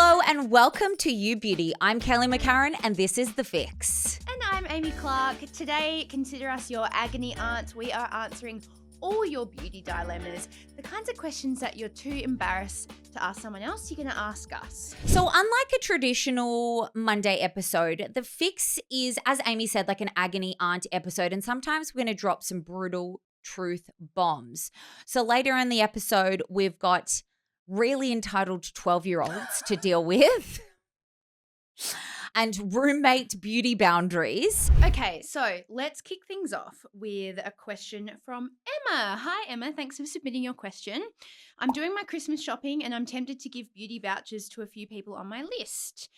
Hello and welcome to You Beauty. I'm Kaylee McCarren and this is The Fix. And I'm Amy Clark. Today, consider us your agony aunts. We are answering all your beauty dilemmas, the kinds of questions that you're too embarrassed to ask someone else, you're going to ask us. So unlike a traditional Monday episode, The Fix is, as Amy said, like an agony aunt episode, and sometimes we're going to drop some brutal truth bombs. So later in the episode, we've got really entitled 12-year-olds to deal with and roommate beauty boundaries. Okay, so let's kick things off with a question from Emma. Hi, Emma. Thanks for submitting your question. I'm doing my Christmas shopping and I'm tempted to give beauty vouchers to a few people on my list.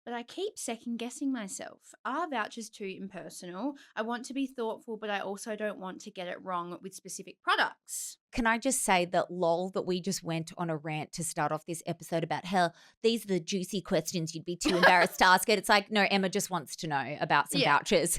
But I keep second-guessing myself. Are vouchers too impersonal? I want to be thoughtful, but I also don't want to get it wrong with specific products. Can I just say that lol that we just went on a rant to start off this episode about how these are the juicy questions you'd be too embarrassed to ask it. It's like, no, Emma just wants to know about some vouchers.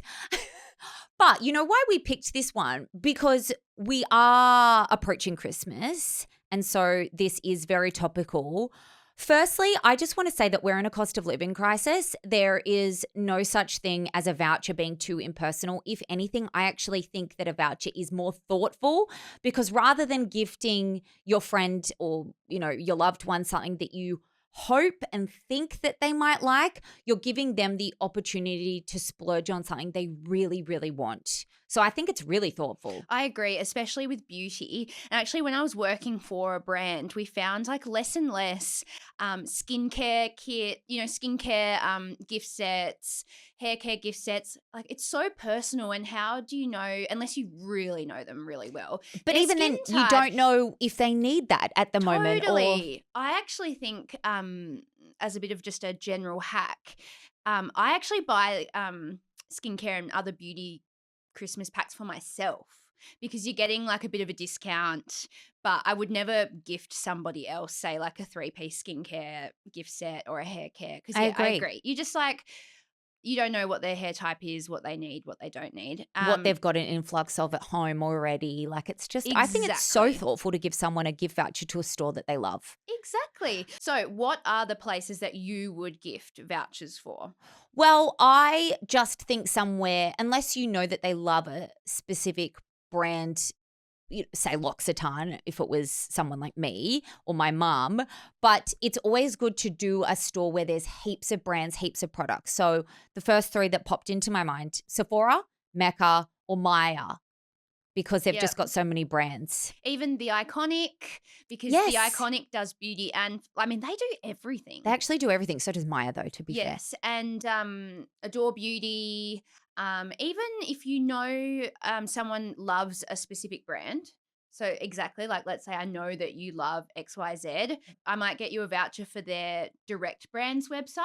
But you know why we picked this one? Because we are approaching Christmas, and so this is very topical. Firstly, I just want to say that we're in a cost of living crisis. There is no such thing as a voucher being too impersonal. If anything, I actually think that a voucher is more thoughtful, because rather than gifting your friend or, you know, your loved one something that you hope and think that they might like, you're giving them the opportunity to splurge on something they really, really want. So I think it's really thoughtful. I agree, especially with beauty. And actually, when I was working for a brand, we found like less and less skincare kit, skincare gift sets, hair care gift sets. Like, it's so personal, and how do you know, unless you really know them really well. But even then, you don't know if they need that at the moment. Totally. I actually think as a bit of just a general hack, I actually buy skincare and other beauty Christmas packs for myself, because you're getting like a bit of a discount, but I would never gift somebody else, say like a 3-piece skincare gift set or a hair care. Because I agree. You just like, you don't know what their hair type is, what they need, what they don't need. What they've got an influx of at home already. Like, it's just, Exactly. I think it's so thoughtful to give someone a gift voucher to a store that they love. Exactly. So what are the places that you would gift vouchers for? Well, I just think somewhere, unless you know that they love a specific brand, say L'Occitane, if it was someone like me or my mum, but it's always good to do a store where there's heaps of brands, heaps of products. So the first 3 that popped into my mind, Sephora, Mecca, or Myer, because they've just got so many brands. Even The Iconic, because The Iconic does beauty, and I mean, they do everything. They actually do everything. So does Myer, though, to be fair. Yes, and Adore Beauty. Even if you know someone loves a specific brand, so exactly, like let's say I know that you love XYZ, I might get you a voucher for their direct brands website,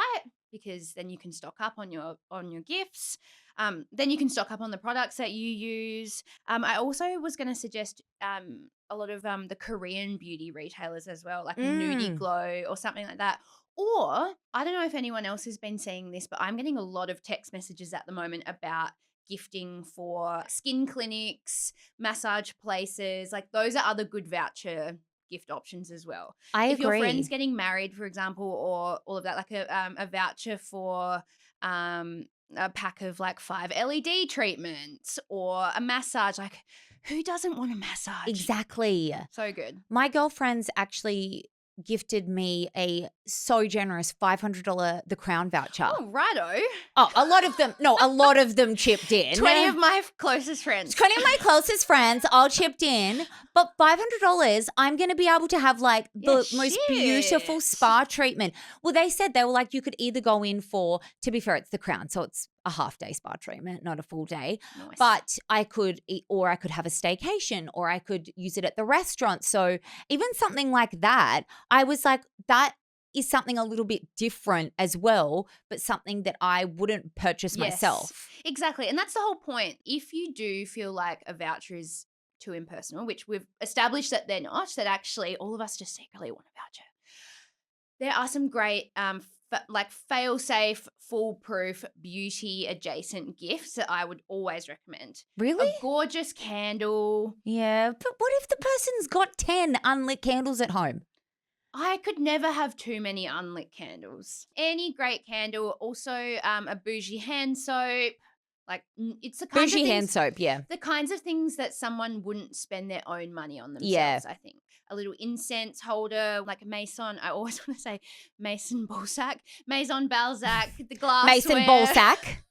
because then you can stock up on your gifts. Then you can stock up on the products that you use. I also was going to suggest a lot of the Korean beauty retailers as well, like a Nudie Glow or something like that. Or I don't know if anyone else has been seeing this, but I'm getting a lot of text messages at the moment about gifting for skin clinics, massage places. Like, those are other good voucher gift options as well. If your friend's getting married, for example, or all of that, like a voucher for a pack of like 5 LED treatments or a massage. Like, who doesn't want a massage? Exactly. So good. My girlfriends actually gifted me a so generous $500 The Crown voucher. Oh, righto. Oh, a lot of them chipped in. 20 of my closest friends. 20 of my closest friends all chipped in. But $500, I'm going to be able to have like the most beautiful spa treatment. Well, they said, they were like, you could either go in for, to be fair, it's The Crown, so it's a half-day spa treatment, not a full day. Nice. But I could have a staycation, or I could use it at the restaurant. So even something like that, I was like, that is something a little bit different as well, but something that I wouldn't purchase myself. Exactly. And that's the whole point. If you do feel like a voucher is too impersonal, which we've established that they're not, that actually all of us just secretly want a voucher, there are some great like Failsafe, foolproof, beauty adjacent gifts that I would always recommend. Really? A gorgeous candle. Yeah, but what if the person's got 10 unlit candles at home? I could never have too many unlit candles. Any great candle, also a bougie hand soap. Like it's the kinds Bougie of hand things, soap, yeah. the kinds of things that someone wouldn't spend their own money on Yeah. themselves, I think. A little incense holder, like a mason. I always want to say Mason Balzac. Maison Balzac, the glassware. Mason Balzac.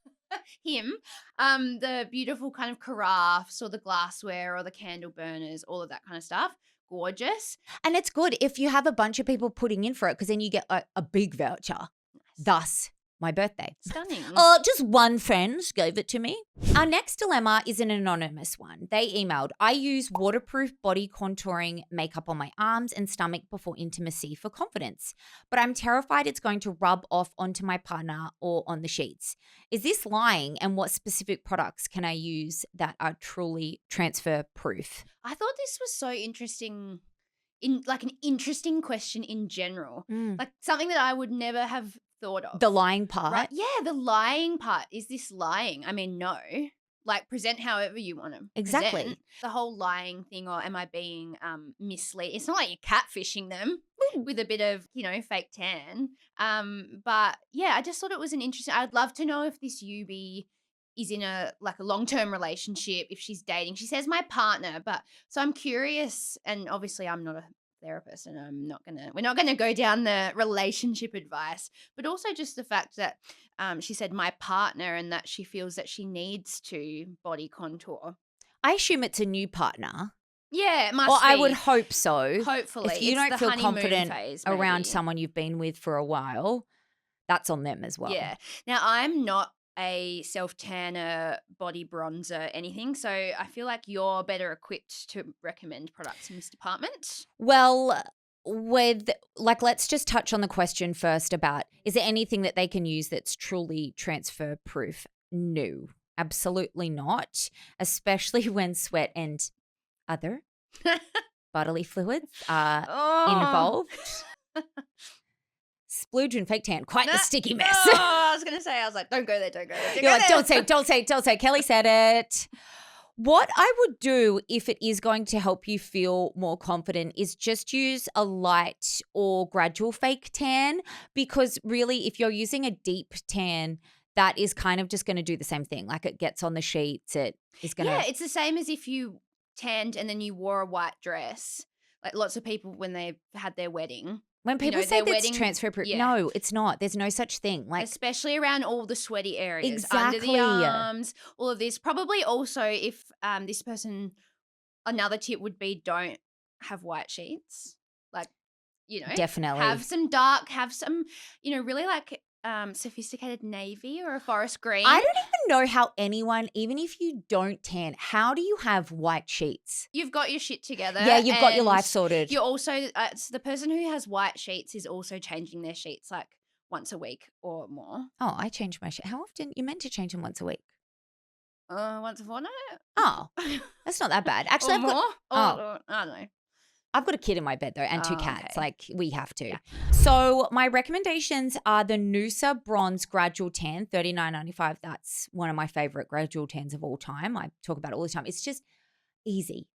Him. The beautiful kind of carafes or the glassware or the candle burners, all of that kind of stuff. Gorgeous. And it's good if you have a bunch of people putting in for it because then you get a big voucher. Nice. Thus, my birthday. Stunning. Just one friend gave it to me. Our next dilemma is an anonymous one. They emailed, I use waterproof body contouring makeup on my arms and stomach before intimacy for confidence, but I'm terrified it's going to rub off onto my partner or on the sheets. Is this lying, and what specific products can I use that are truly transfer proof? I thought this was so interesting, in like an interesting question in general. Like something that I would never have thought of. The lying part. Right? Yeah, the lying part. Is this lying? I mean, no. Like present however you want to. Exactly. Present. The whole lying thing, or am I being misled? It's not like you're catfishing them with a bit of, fake tan. But yeah, I just thought it was an interesting. I'd love to know if this Yubi is in a long-term relationship, if she's dating. She says my partner, but so I'm curious, and obviously I'm not a therapist and we're not gonna go down the relationship advice, but also just the fact that she said my partner and that she feels that she needs to body contour. I assume it's a new partner. Yeah, it must Or be. I would hope so. Hopefully. If you It's don't the feel honeymoon confident phase, around maybe. someone you've been with for a while, that's on them as well. Yeah. Now, I'm not a self-tanner, body bronzer, anything, so I feel like you're better equipped to recommend products in this department. Well, let's just touch on the question first about, is there anything that they can use that's truly transfer proof? No, absolutely not, especially when sweat and other bodily fluids are involved. Splooge and fake tan, quite the sticky mess. I was going to say, I was like, don't go there. You're like, don't say. Kelly said it. What I would do if it is going to help you feel more confident is just use a light or gradual fake tan, because really if you're using a deep tan, that is kind of just going to do the same thing. Like it gets on the sheets. It is going to. Yeah, it's the same as if you tanned and then you wore a white dress. Like lots of people when they had their wedding. When people say their that's wedding, transfer proof, yeah. no, it's not. There's no such thing. Like especially around all the sweaty areas, exactly. under the arms, all of this. Probably also if this person, another tip would be don't have white sheets. Like, definitely have some dark, have some, really like sophisticated navy or a forest green. I don't even know how anyone, even if you don't tan, how do you have white sheets? You've got your shit together. Yeah, you've got your life sorted. You're also, so the person who has white sheets is also changing their sheets like once a week or more. Oh, I change my sheet. How often? You meant to change them once a week. Once a fortnight. Oh, that's not that bad. Actually, I don't know. I've got a kid in my bed though and two cats. Okay. Like we have to. Yeah. So my recommendations are the Noosa Bronze Gradual Tan, $39.95. That's one of my favorite gradual tans of all time. I talk about it all the time. It's just easy.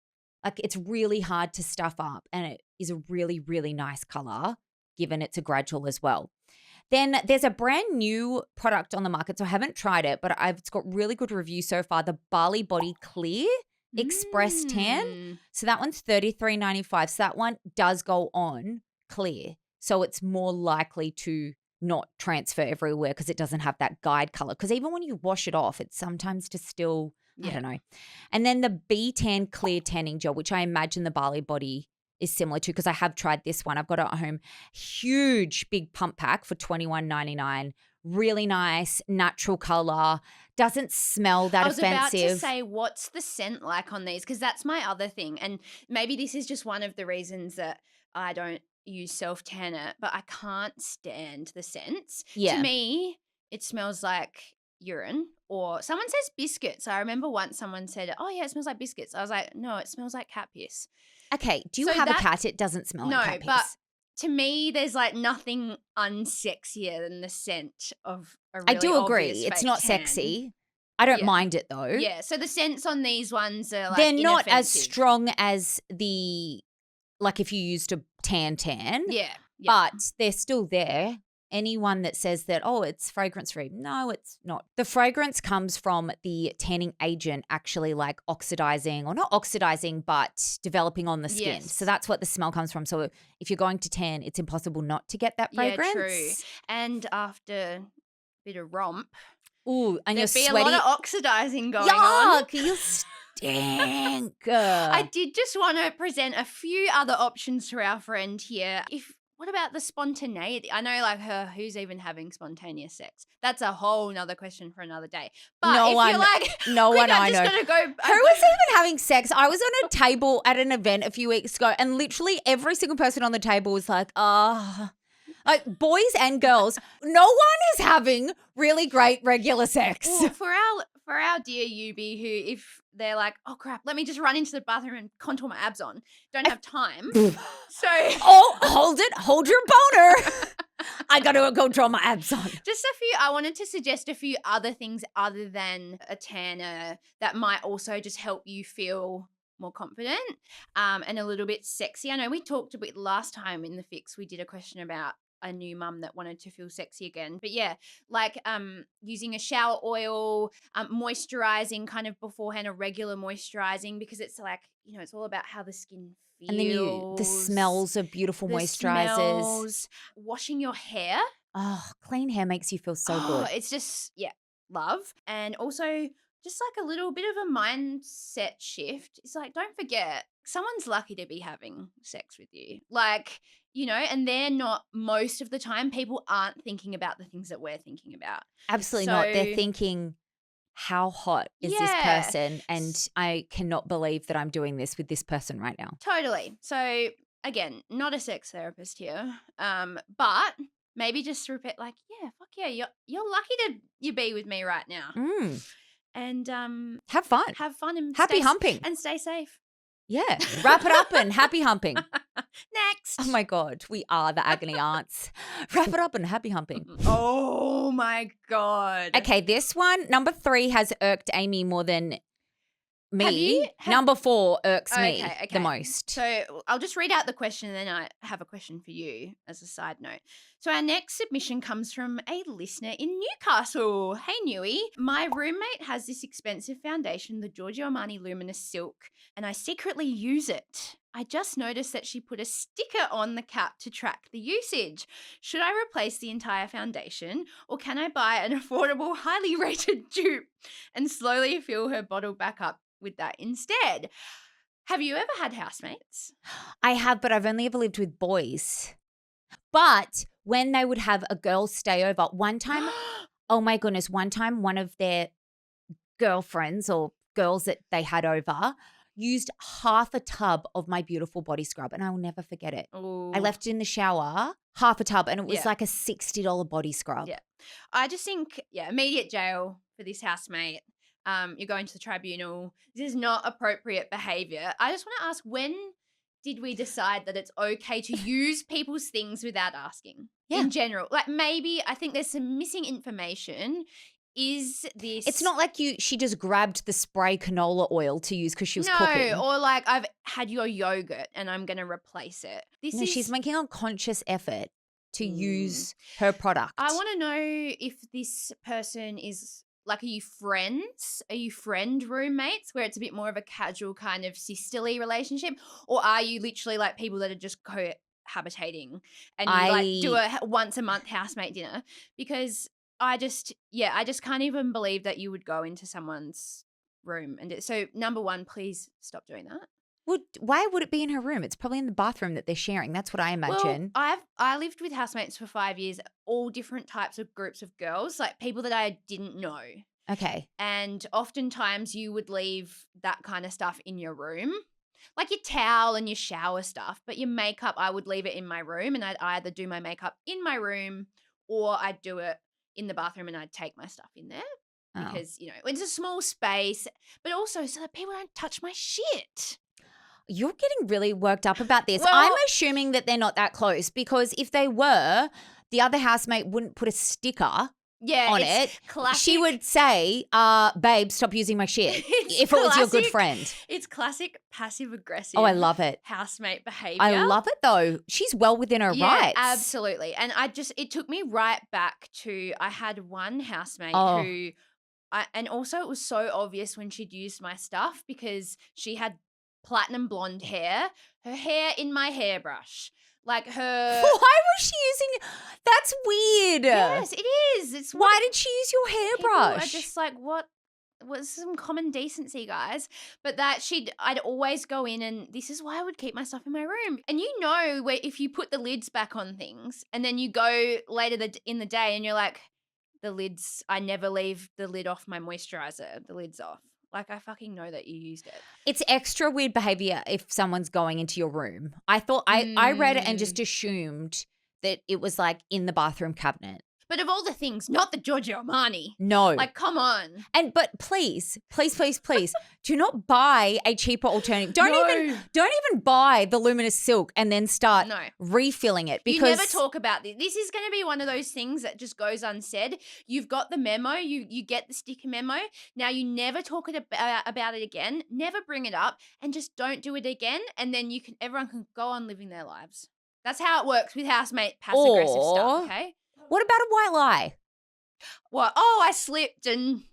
Like it's really hard to stuff up, and it is a really, really nice color given it's a gradual as well. Then there's a brand new product on the market. So I haven't tried it, but it's got really good reviews so far. The Bali Body Clear Express Tan. So that one's $33.95. So that one does go on clear. So it's more likely to not transfer everywhere because it doesn't have that guide color. Because even when you wash it off, it's sometimes just still, I don't know. And then the B-Tan Clear Tanning Gel, which I imagine the Bali Body is similar to, because I have tried this one. I've got it at home. Huge big pump pack for $21.99. Really nice, natural color. Doesn't smell that offensive. I was about to say, what's the scent like on these? Because that's my other thing. And maybe this is just one of the reasons that I don't use self-tanner, but I can't stand the scents. Yeah. To me, it smells like urine, or someone says biscuits. I remember once someone said, oh yeah, it smells like biscuits. I was like, no, it smells like cat piss. Okay, do you have a cat? It doesn't smell like cat piss. No, but to me, there's like nothing unsexier than the scent of a really I do agree. obvious It's fake not tan. sexy. I don't mind it though. Yeah, so the scents on these ones are like they're not as inoffensive. strong as the like if you used a tan, Yeah. but they're still there. Anyone that says that, oh, it's fragrance-free, no, it's not. The fragrance comes from the tanning agent actually like oxidizing, or not oxidizing, but developing on the skin. Yes. So that's what the smell comes from. So if you're going to tan, it's impossible not to get that fragrance. Yeah, true. And after a bit of romp, ooh, and you're there'd be sweaty. a lot of oxidizing going on. Yuck, you stink. I did just want to present a few other options for our friend here. What about the spontaneity? I know, like, who's even having spontaneous sex? That's a whole nother question for another day. But no if one, you're like, no one I I'm know. just gonna go. Who was even having sex? I was on a table at an event a few weeks ago, and literally every single person on the table was like, like boys and girls. No one is having really great regular sex. Well, for our dear Yubi, who if they're like, oh crap, let me just run into the bathroom and contour my abs on, don't have time. So hold your boner. I got to go draw my abs on. I wanted to suggest a few other things other than a tanner that might also just help you feel more confident and a little bit sexy. I know we talked a bit last time in the fix. We did a question about a new mum that wanted to feel sexy again. But yeah, like using a shower oil, moisturizing kind of beforehand, a regular moisturizing, because it's like, it's all about how the skin feels. And then the smells of beautiful moisturizers. Smells, washing your hair. Oh, clean hair makes you feel so good. It's just, love. And also just like a little bit of a mindset shift. It's like, don't forget, someone's lucky to be having sex with you. Like, and they're not, most of the time, people aren't thinking about the things that we're thinking about. Absolutely not. They're thinking, how hot is this person? And I cannot believe that I'm doing this with this person right now. Totally. So again, not a sex therapist here, but maybe just repeat like, yeah, fuck yeah, you're lucky to be with me right now. And have fun. Have fun and happy humping. And stay safe. Yeah. Wrap it up and happy humping. Next. Oh my God. We are the agony aunts. Wrap it up and happy humping. Oh my God. Okay, this one, number 3 has irked Amy more than me. Number 4 irks me the most. So I'll just read out the question and then I have a question for you as a side note. So our next submission comes from a listener in Newcastle. Hey, Newy. My roommate has this expensive foundation, the Giorgio Armani Luminous Silk, and I secretly use it. I just noticed that she put a sticker on the cap to track the usage. Should I replace the entire foundation, or can I buy an affordable, highly rated dupe and slowly fill her bottle back up with that instead? Have you ever had housemates? I have, but I've only ever lived with boys. But when they would have a girl stay over, one time, oh my goodness, one of their girlfriends or girls that they had over used half a tub of my beautiful body scrub, and I will never forget it. Ooh. I left it in the shower, half a tub, and it was like a $60 body scrub. Yeah. I just think, immediate jail for this housemate. You're going to the tribunal. This is not appropriate behaviour. I just want to ask, when did we decide that it's okay to use people's things without asking in general? Like, maybe I think there's some missing information. Is this... It's not like she just grabbed the spray canola oil to use because she was cooking. No, or like I've had your yogurt and I'm going to replace it. She's making a conscious effort to use her product. I want to know if this person is... Like, are you friends? Are you friend roommates where it's a bit more of a casual kind of sisterly relationship? Or are you literally like people that are just cohabitating and you like do a once a month housemate dinner? Because I just can't even believe that you would go into someone's room. And so number 1, please stop doing that. Well, why would it be in her room? It's probably in the bathroom that they're sharing. That's what I imagine. Well, I lived with housemates for 5 years, all different types of groups of girls, like people that I didn't know. Okay. And oftentimes you would leave that kind of stuff in your room, like your towel and your shower stuff, but your makeup, I would leave it in my room, and I'd either do my makeup in my room or I'd do it in the bathroom and I'd take my stuff in there. Because, it's a small space, but also so that people don't touch my shit. You're getting really worked up about this. Well, I'm assuming that they're not that close, because if they were, the other housemate wouldn't put a sticker Yeah, on it's it, classic. she would say, babe, stop using my shit if it was your good friend. It's classic passive-aggressive. Oh, I love it. Housemate behaviour. I love it though. She's well within her Yeah, rights. absolutely. And it took me right back to, I had one housemate Oh. who, and also it was so obvious when she'd used my stuff because she had platinum blonde hair, her hair in my hairbrush. Like her. Why was she using? That's weird. Yes, it is. It's Why did she use your people hairbrush? are just like, what was some common decency, guys? But that I'd always go in, and this is why I would keep my stuff in my room. And you know, where if you put the lids back on things, and then you go later in the day, and you're like, the lids. I never leave the lid off my moisturizer. The lid's off. Like, I fucking know that you used it. It's extra weird behavior if someone's going into your room. I thought I read it and just assumed that it was like in the bathroom cabinet. But of all the things, not the Giorgio Armani. No. Like, come on. But please, do not buy a cheaper alternative. Don't even buy the Luminous silk and then start refilling it, because you never talk about this. This is going to be one of those things that just goes unsaid. You've got the memo, you get the sticker memo. Now you never talk about it again. Never bring it up, and just don't do it again. And then everyone can go on living their lives. That's how it works with housemate passive aggressive stuff. Okay. What about a white lie? What? Oh, I slipped and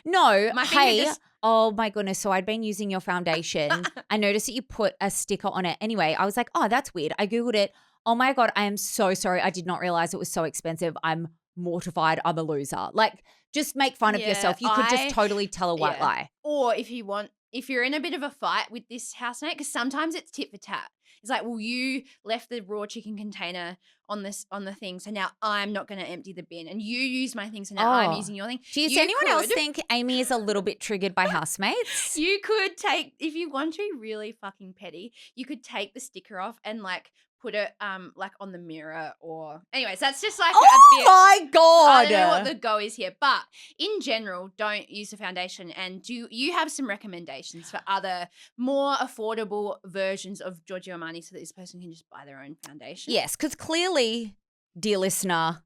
no. My hey, finger just... oh my goodness. So I'd been using your foundation. I noticed that you put a sticker on it. Anyway, I was like, oh, that's weird. I Googled it. Oh my God, I am so sorry. I did not realize it was so expensive. I'm mortified. I'm a loser. Like, just make fun of yourself. You could just totally tell a white lie. Or if you're in a bit of a fight with this housemate, because sometimes it's tit for tat. It's like, well, you left the raw chicken container on the thing, so now I'm not going to empty the bin, and you use my thing, so now I'm using your thing. Does anyone else think Amy is a little bit triggered by housemates? You could take, if you want to be really fucking petty, you could take the sticker off and like put it like on the mirror, or anyways, that's just like a bit. My God. I don't know what the go is here, but in general, don't use the foundation. And do you have some recommendations for other more affordable versions of Giorgio Armani so that this person can just buy their own foundation? Yes, because clearly, dear listener,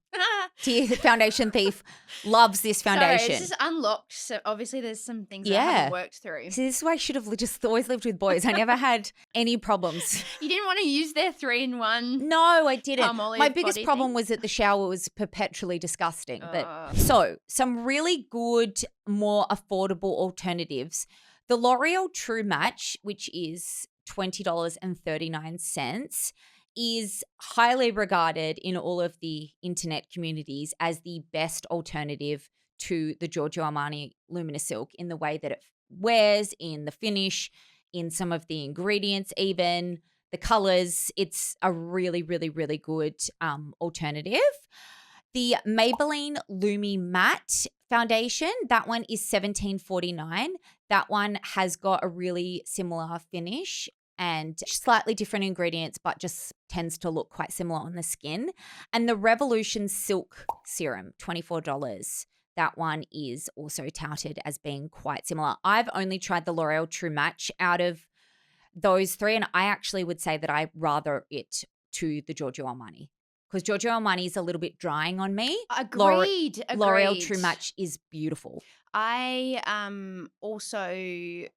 dear foundation thief, loves this foundation. Sorry, it's just unlocked. So obviously there's some things that I haven't worked through. See, this is why I should have just always lived with boys. I never had any problems. You didn't want to use their 3-in-1? No, I didn't. My biggest body problem thing? was that the shower was perpetually disgusting. But so some really good, more affordable alternatives. The L'Oreal True Match, which is $20.39, is highly regarded in all of the internet communities as the best alternative to the Giorgio Armani Luminous Silk in the way that it wears, in the finish, in some of the ingredients, even the colors. It's a really, really, really good alternative. The Maybelline Lumi Matte foundation, that one is $17.49. That one has got a really similar finish and slightly different ingredients, but just tends to look quite similar on the skin. And the Revolution Silk Serum, $24. That one is also touted as being quite similar. I've only tried the L'Oreal True Match out of those three, and I actually would say that I rather it to the Giorgio Armani, because Giorgio Armani is a little bit drying on me. Agreed. L'Oreal True Match is beautiful. I also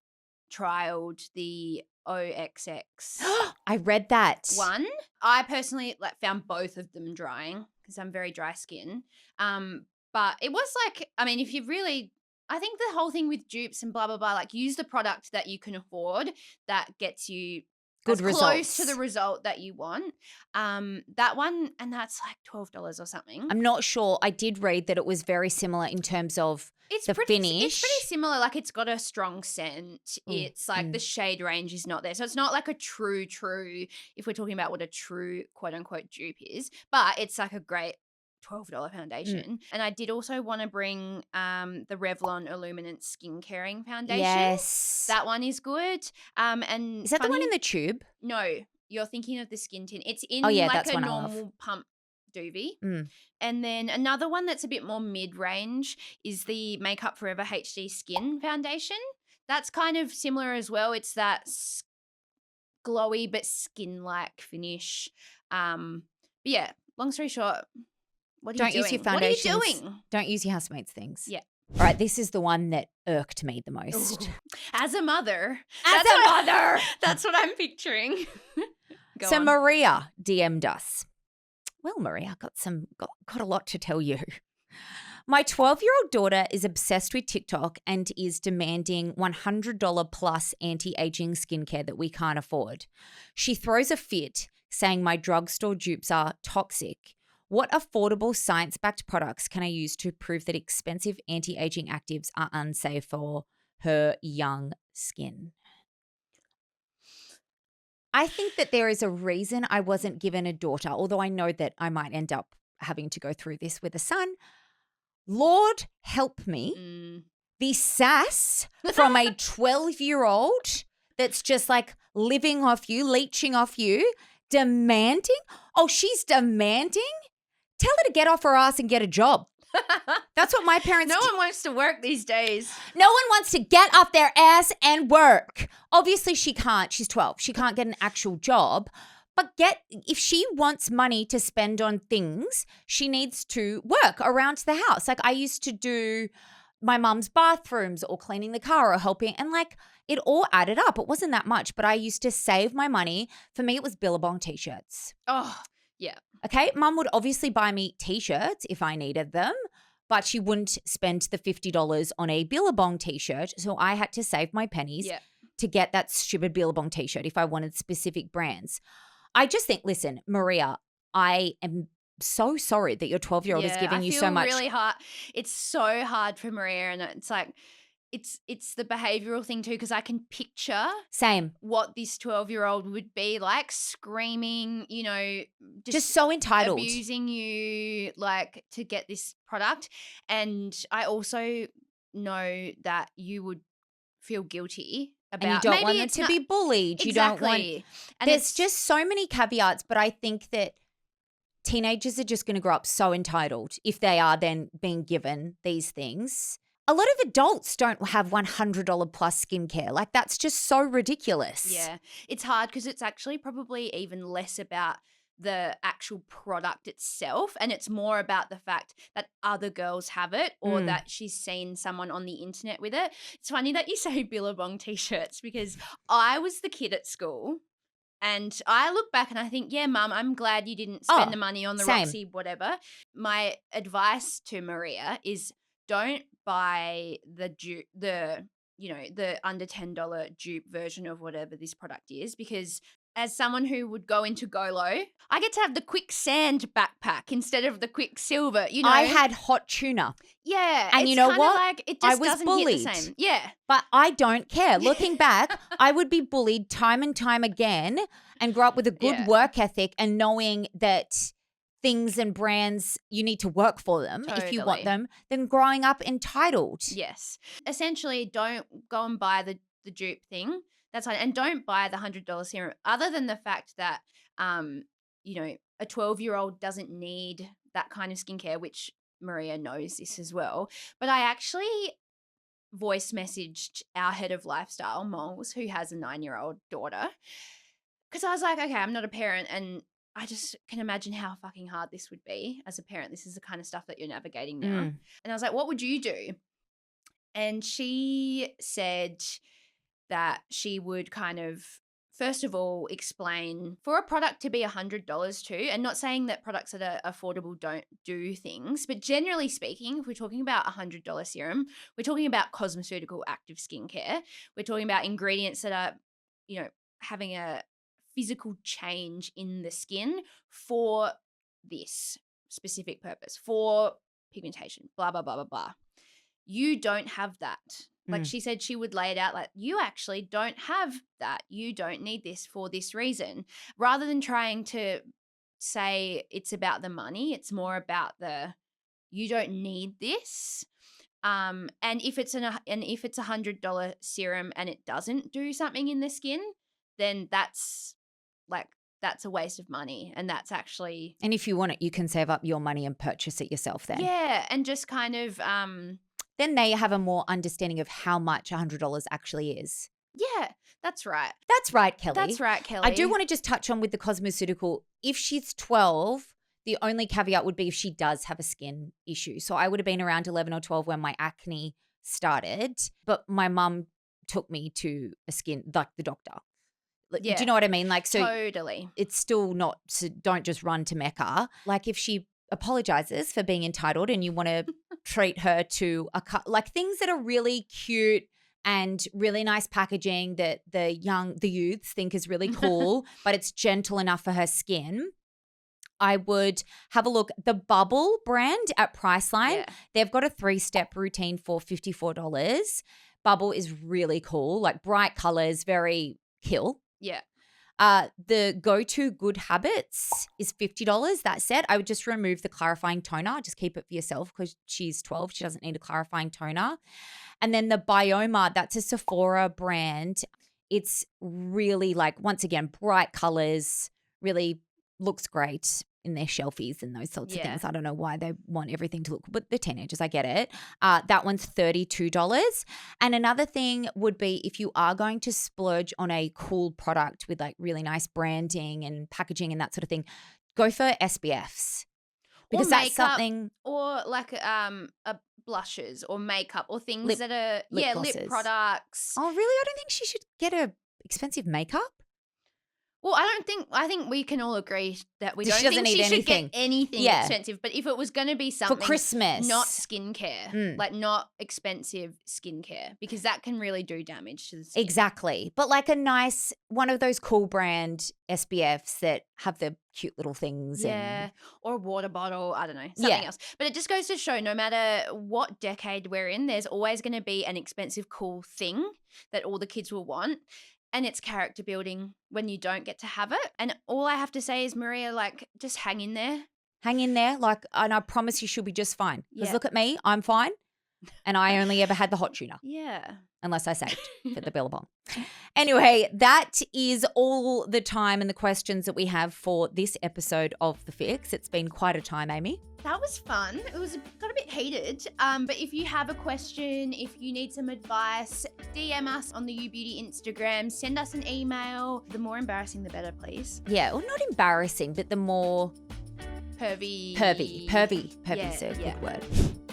trialed the OXX. I read that one. I personally found both of them drying because I'm very dry skin. But it was like, I mean, if you really, I think the whole thing with dupes and blah, blah, blah, like use the product that you can afford that gets you good results, close to the result that you want. That one, and that's like $12 or something. I'm not sure. I did read that it was very similar in terms of the finish. It's pretty similar. Like, it's got a strong scent. It's like the shade range is not there. So it's not like a true, if we're talking about what a true quote unquote dupe is, but it's like a great $12 foundation. And I did also want to bring the Revlon Illuminant Skin Caring Foundation. Yes. That one is good. And is that the one in the tube? No, you're thinking of the Skin Tin. It's in that's a one normal pump doobie. And then another one that's a bit more mid-range is the Makeup Forever HD Skin Foundation. That's kind of similar as well. It's that glowy but skin-like finish. But yeah, long story short, What are Don't you use doing? your What are you foundations. doing? Don't use your housemate's things. Yeah. All right, this is the one that irked me the most. Ooh. As a mother. Mother. That's what I'm picturing. Go So on. Maria DM'd us. Well, Maria, got a lot to tell you. My 12-year-old daughter is obsessed with TikTok and is demanding $100 plus anti-aging skincare that we can't afford. She throws a fit saying my drugstore dupes are toxic. What affordable science-backed products can I use to prove that expensive anti-aging actives are unsafe for her young skin? I think that there is a reason I wasn't given a daughter, although I know that I might end up having to go through this with a son. Lord help me. The sass from a 12-year-old that's just like living off you, leeching off you, demanding. Oh, she's demanding? Tell her to get off her ass and get a job. That's what my parents No one wants to work these days. No one wants to get off their ass and work. Obviously, she can't. She's 12. She can't get an actual job. But if she wants money to spend on things, she needs to work around the house. Like I used to do my mum's bathrooms or cleaning the car or helping. And like it all added up. It wasn't that much, but I used to save my money. For me, it was Billabong t-shirts. Oh, yeah. Okay. Mum would obviously buy me t-shirts if I needed them, but she wouldn't spend the $50 on a Billabong t-shirt. So I had to save my pennies to get that stupid Billabong t-shirt if I wanted specific brands. I just think, listen, Maria, I am so sorry that your 12-year-old is giving you so much. I feel really hard. It's so hard for Maria, and it's like it's the behavioral thing too, because I can picture what this 12-year-old would be like, screaming, you know, just so entitled, abusing you like to get this product. And I also know that you would feel guilty about, and you don't want them to be bullied. Exactly. You don't want. And there's just so many caveats, but I think that teenagers are just going to grow up so entitled if they are then being given these things. A lot of adults don't have $100 plus skincare. Like that's just so ridiculous. Yeah. It's hard because it's actually probably even less about the actual product itself, and it's more about the fact that other girls have it or that she's seen someone on the internet with it. It's funny that you say Billabong t-shirts because I was the kid at school and I look back and I think, yeah, Mum, I'm glad you didn't spend the money on the Roxy whatever. My advice to Maria is don't buy the under $10 dupe version of whatever this product is, because as someone who would go into Golo, I get to have the quicksand backpack instead of the quicksilver, you know. I had hot tuna. Yeah. And you know what? Like, it just doesn't hit the same. Yeah. But I don't care. Looking back, I would be bullied time and time again and grow up with a good work ethic and knowing that things and brands, you need to work for them if you want them, than growing up entitled. Yes. Essentially, don't go and buy the dupe thing. That's fine. And don't buy the $100 serum, other than the fact that, you know, a 12-year-old doesn't need that kind of skincare, which Maria knows this as well. But I actually voice messaged our head of lifestyle, Moles, who has a 9-year-old daughter, because I was like, okay, I'm not a parent, and I just can imagine how fucking hard this would be as a parent. This is the kind of stuff that you're navigating now. And I was like, what would you do? And she said that she would kind of, first of all, explain for a product to be $100 too, and not saying that products that are affordable don't do things, but generally speaking, if we're talking about $100 serum, we're talking about cosmeceutical active skincare. We're talking about ingredients that are, you know, having a physical change in the skin for this specific purpose, for pigmentation, blah, blah, blah, blah, blah. You don't have that. Like she said, she would lay it out like, you actually don't have that. You don't need this for this reason. Rather than trying to say it's about the money, it's more about you don't need this. And if it's $100 serum and it doesn't do something in the skin, then that's a waste of money. And that's actually. And if you want it, you can save up your money and purchase it yourself then. Yeah. And just kind of. Then they have a more understanding of how much $100 actually is. Yeah, that's right. That's right, Kelly. That's right, Kelly. I do want to just touch on with the cosmeceutical. If she's 12, The only caveat would be if she does have a skin issue. So I would have been around 11 or 12 when my acne started, but my mum took me to the doctor. Do you know what I mean? Like, so totally. It's still not, so don't just run to Mecca. Like if she apologizes for being entitled and you want to treat her to like things that are really cute and really nice packaging that the youths think is really cool, but it's gentle enough for her skin, I would have a look. The Bubble brand at Priceline, they've got a 3-step routine for $54. Bubble is really cool, like bright colors, very kill. Yeah. The Go-To Good Habits is $50. That said, I would just remove the clarifying toner. Just keep it for yourself because she's 12. She doesn't need a clarifying toner. And then the Bioma, that's a Sephora brand. It's really like, once again, bright colors, really looks great in their shelfies and those sorts of things. I don't know why they want everything to look, but they're teenagers, I get it. That one's $32. And another thing would be if you are going to splurge on a cool product with like really nice branding and packaging and that sort of thing, go for SPFs. Because that's something. Or like blushes or makeup or things that are, lip products. Oh, really? I don't think she should get a expensive makeup. Well, I think we can all agree that she should get anything expensive. But if it was going to be something for Christmas, not skincare, like not expensive skincare, because that can really do damage to the skin. Exactly. But like a nice one of those cool brand SPFs that have the cute little things. Yeah. Or a water bottle. I don't know. Something else. But it just goes to show no matter what decade we're in, there's always going to be an expensive, cool thing that all the kids will want. And it's character building when you don't get to have it. And all I have to say is, Maria, like, just hang in there. Hang in there. Like, and I promise you she'll be just fine. Because look at me, I'm fine. And I only ever had the hot tuna. Yeah. Unless I saved for the Billabong. Anyway, that is all the time and the questions that we have for this episode of The Fix. It's been quite a time, Amy. That was fun. It got a bit heated. But if you have a question, if you need some advice, DM us on the YouBeauty Instagram. Send us an email. The more embarrassing, the better, please. Yeah, well, not embarrassing, but the more pervy. Pervy is a good word.